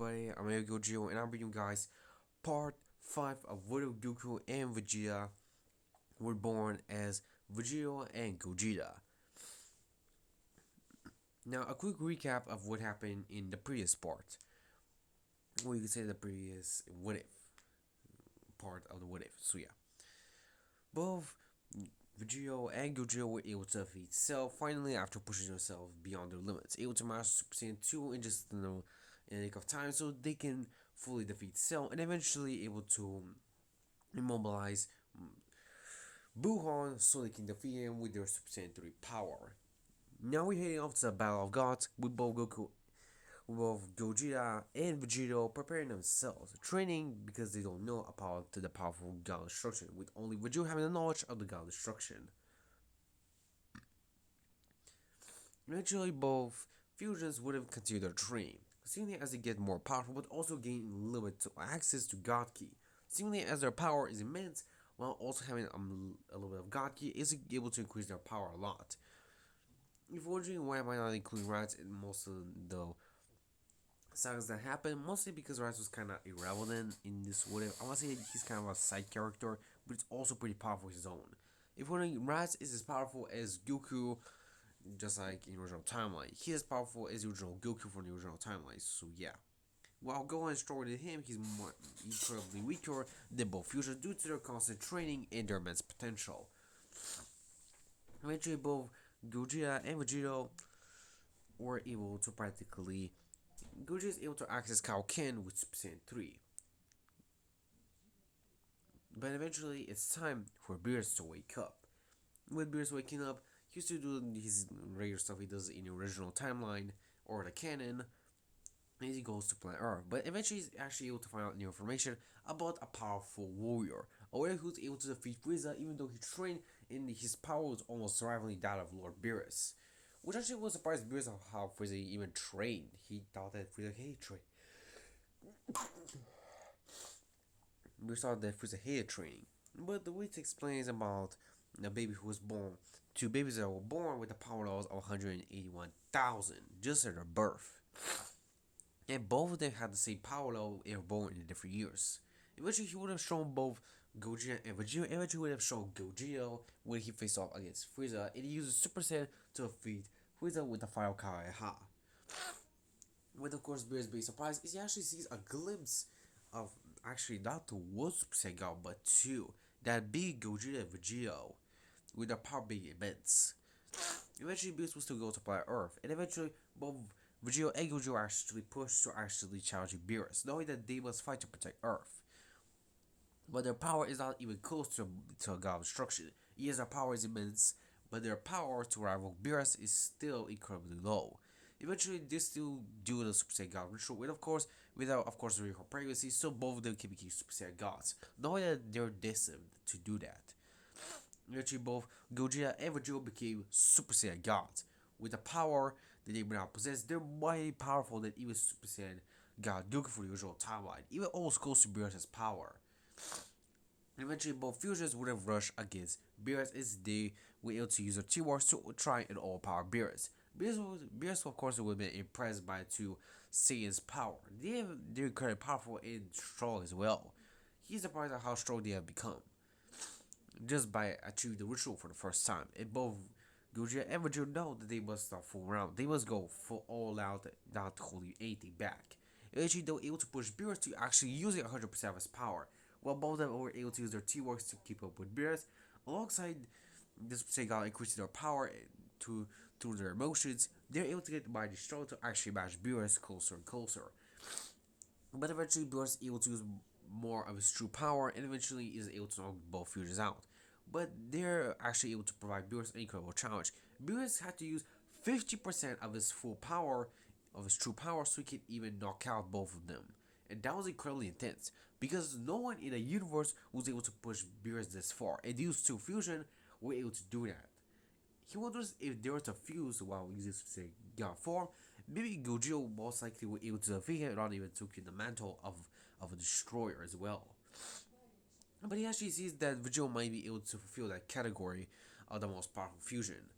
everybody, I'm Gogeta and I'm bringing you guys part 5 of what Goku and Vegeta were born as Vegito and Gogeta. Now, a quick recap of what happened in the previous part. Or you could say the previous what if part of the what if. So yeah. Both Vegito and Gogeta were able to defeat Cell finally after pushing themselves beyond their limits, able to master Super Saiyan 2 in just in a nick of time so they can fully defeat Cell and eventually able to immobilize Buhan so they can defeat him with their Super Saiyan 3 power. Now we're heading off to the Battle of Gods with both Gogeta and Vegito preparing themselves, training because they don't know about the powerful God destruction, with only Vegito having the knowledge of the God destruction. Eventually, both fusions would have continued their training, seemingly as they get more powerful, but also gain limited access to God Ki. Seemingly as their power is immense, while also having a little bit of God Ki, is able to increase their power a lot. If you're wondering why am I not including Rats in most of the sagas that happen, mostly because Rats was kind of irrelevant in this what if. I want to say he's kind of a side character, but it's also pretty powerful his own. If you're wondering, Rats is as powerful as Goku, just like in the original timeline. He is powerful as the original Goku from the original timeline, so yeah. While Gohan is stronger than him, he's more incredibly weaker than both fusions due to their constant training and their immense potential. Eventually, both Gogeta and Vegito were able to practically. Gogeta is able to access Kaioken with Super Saiyan 3. But eventually, it's time for Beerus to wake up. With Beerus waking up, he used to do his regular stuff he does in the original timeline or the canon, and he goes to planet Earth. But eventually, he's actually able to find out new information about a powerful warrior, a warrior who's able to defeat Frieza, even though he trained and his power was almost rivaling that of Lord Beerus. Which actually was surprised Beerus of how Frieza even trained. He thought that Frieza hated training. Beerus thought that Frieza hated training. But the Whis explains about a baby who was born, two babies that were born with the power levels of 181,000 just at their birth. And both of them had the same power level and were born in different years. Eventually, he would have shown both Gogeta and Vegeta. Eventually, would have shown Gogeta when he faced off against Frieza, and he uses Super Saiyan to defeat Frieza with the final Kamehameha. With of course Beerus being surprised, is he actually sees a glimpse of actually not the one Super Saiyan God, but two that big Gogeta and Vegito, with their power being immense. Eventually, Beerus was to go to planet Earth, and eventually both Vegito and Gogeta are actually pushed to actually challenge Beerus, knowing that they must fight to protect Earth. But their power is not even close to a god of destruction. Yes, their power is immense, but their power to rival Beerus is still incredibly low. Eventually, they still do the Super Saiyan God ritual, with of course, without of course real pregnancy, so both of them can become Super Saiyan gods, knowing that they're destined to do that. Eventually, both Gogeta and Vegeta became Super Saiyan gods. With the power that they now possess, they're mighty powerful than even Super Saiyan God Goku for the original timeline, even almost close to Beerus' power. Eventually, both fusions would have rushed against Beerus as they were able to use their teamwork to try and overpower Beerus. Beerus, of course, would have been impressed by two Saiyan's power. They're incredibly powerful and strong as well. He's surprised at how strong they have become just by achieving the ritual for the first time. And both Gogeta and Vegeta know that they must not fool around. They must go full all out, not holding anything back. Eventually, they were able to push Beerus to actually using 100% of his power, while both of them were able to use their teamwork to keep up with Beerus, alongside this Sega increasing their power to through their emotions. They're able to get mighty strong to actually match Beerus closer and closer. But eventually, Beerus is able to use more of his true power, and eventually is able to knock both fusions out. But they're actually able to provide Beerus an incredible challenge. Beerus had to use 50% of his full power, of his true power, so he could even knock out both of them. And that was incredibly intense, because no one in the universe was able to push Beerus this far, and these two fusion were able to do that. He wonders if they were to fuse while using say God form, maybe Gogeta most likely were able to defeat him and not even took in the mantle of a destroyer as well. But he actually sees that Vegeta might be able to fulfill that category of the most powerful fusion.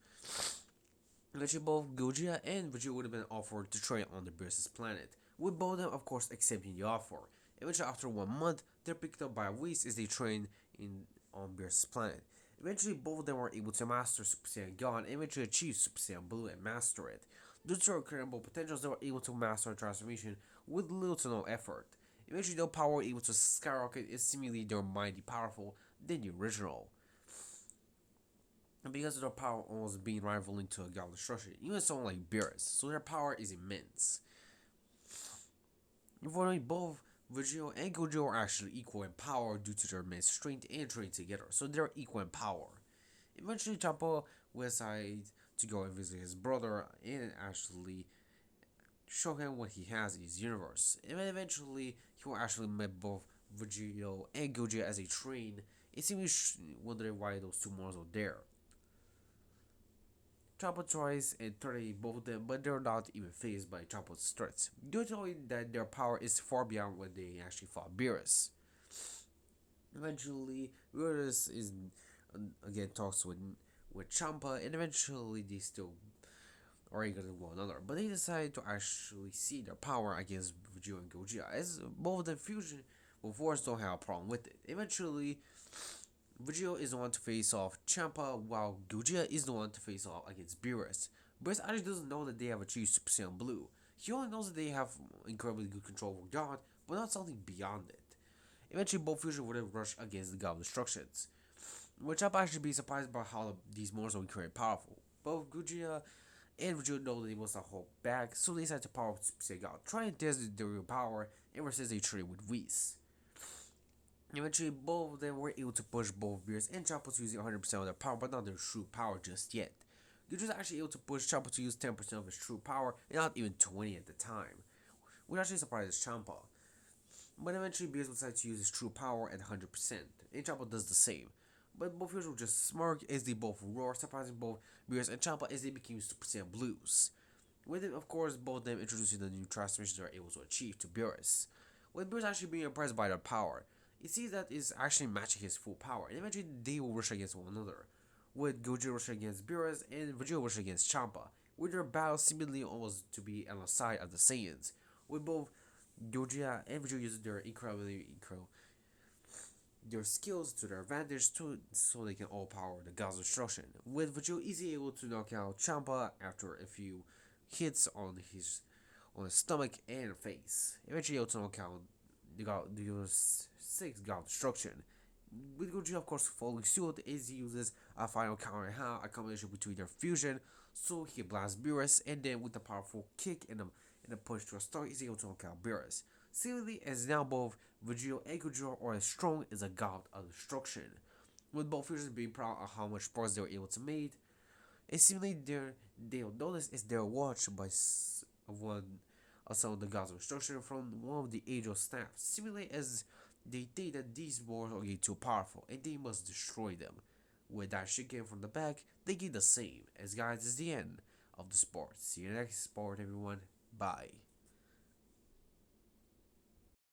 Eventually, both Gogeta and Vegeta would have been offered to train on the Beerus' planet, with both of them, of course, accepting the offer. Eventually, after 1 month, they're picked up by Whis as they train in on Beerus' planet. Eventually, both of them were able to master Super Saiyan God and eventually achieve Super Saiyan Blue and master it. Due to their incredible potentials, they were able to master the transformation with little to no effort. Eventually, their power was able to skyrocket and seemingly they're mighty powerful than the original. And because of their power almost being rivaling to a god destruction, even someone like Beerus, so their power is immense. Unfortunately, both Vegito and Gogeta are actually equal in power due to their immense strength and training together, so they're equal in power. Eventually, Champa will decide to go and visit his brother and actually show him what he has in his universe. And then eventually, he will actually meet both Vegito and Gogeta as they train. It seems wondering why those two models are there. Champa tries and threatens both of them, but they're not even phased by Champa's threats, due to knowing that their power is far beyond when they actually fought Beerus. Eventually, Beerus is again talks with Champa, and eventually they still are equal to one another. But they decide to actually see their power against Vegeta and Gogeta, as both of them fusion with Force don't have a problem with it. Eventually, Vegeta is the one to face off Champa, while Gogeta is the one to face off against Beerus. Beerus actually doesn't know that they have achieved Super Saiyan Blue. He only knows that they have incredibly good control over God, but not something beyond it. Eventually, both fusion would rush against the God of Destructions, which I'd actually be surprised by how these monsters are incredibly powerful. Both Gogeta and Vegeta know that they must not hold back, so they decide to power up Super Saiyan God, trying to test their real power ever since they traded with Whis. Eventually, both of them were able to push both Beerus and Chopper to using 100% of their power, but not their true power just yet. Gogeta was actually able to push Chopper to use 10% of his true power, and not even 20 at the time, which actually surprises Champa. But eventually, Beerus decided to use his true power at 100%, and Champa does the same. But both heroes will just smirk as they both roar, surprising both Beerus and Champa as they became Super Saiyan Blues. With it, of course, both of them introducing the new transformations they are able to achieve to Beerus. With Beerus actually being impressed by their power, it seems that it's actually matching his full power, and eventually they will rush against one another. With Gogeta rushing against Beerus and Vegeta rushing against Champa, with their battle seemingly almost to be on the side of the Saiyans, with both Gogeta and Vegeta using their incredible their skills to their advantage so they can overpower the God's Destruction. With Vegeta easily able to knock out Champa after a few hits on his stomach and face. Eventually able to knock out the 6 God Destruction. With Gogeta of course following suit as he uses a final counter how a combination between their fusion so he can blast Beerus, and then with a powerful kick and a push to a star he's able to knock out Beerus. Similarly, as now both Vegeta and Gogeta are as strong as a god of destruction, with both fusions being proud of how much progress they were able to make. And seemingly they'll notice as they're watched by one of some of the gods of destruction from one of the angel staff, seemingly as they think that these wars are getting too powerful and they must destroy them. With that shit came from the back, they get the same. As guys, is the end of the sport. See you next sport, everyone. Bye.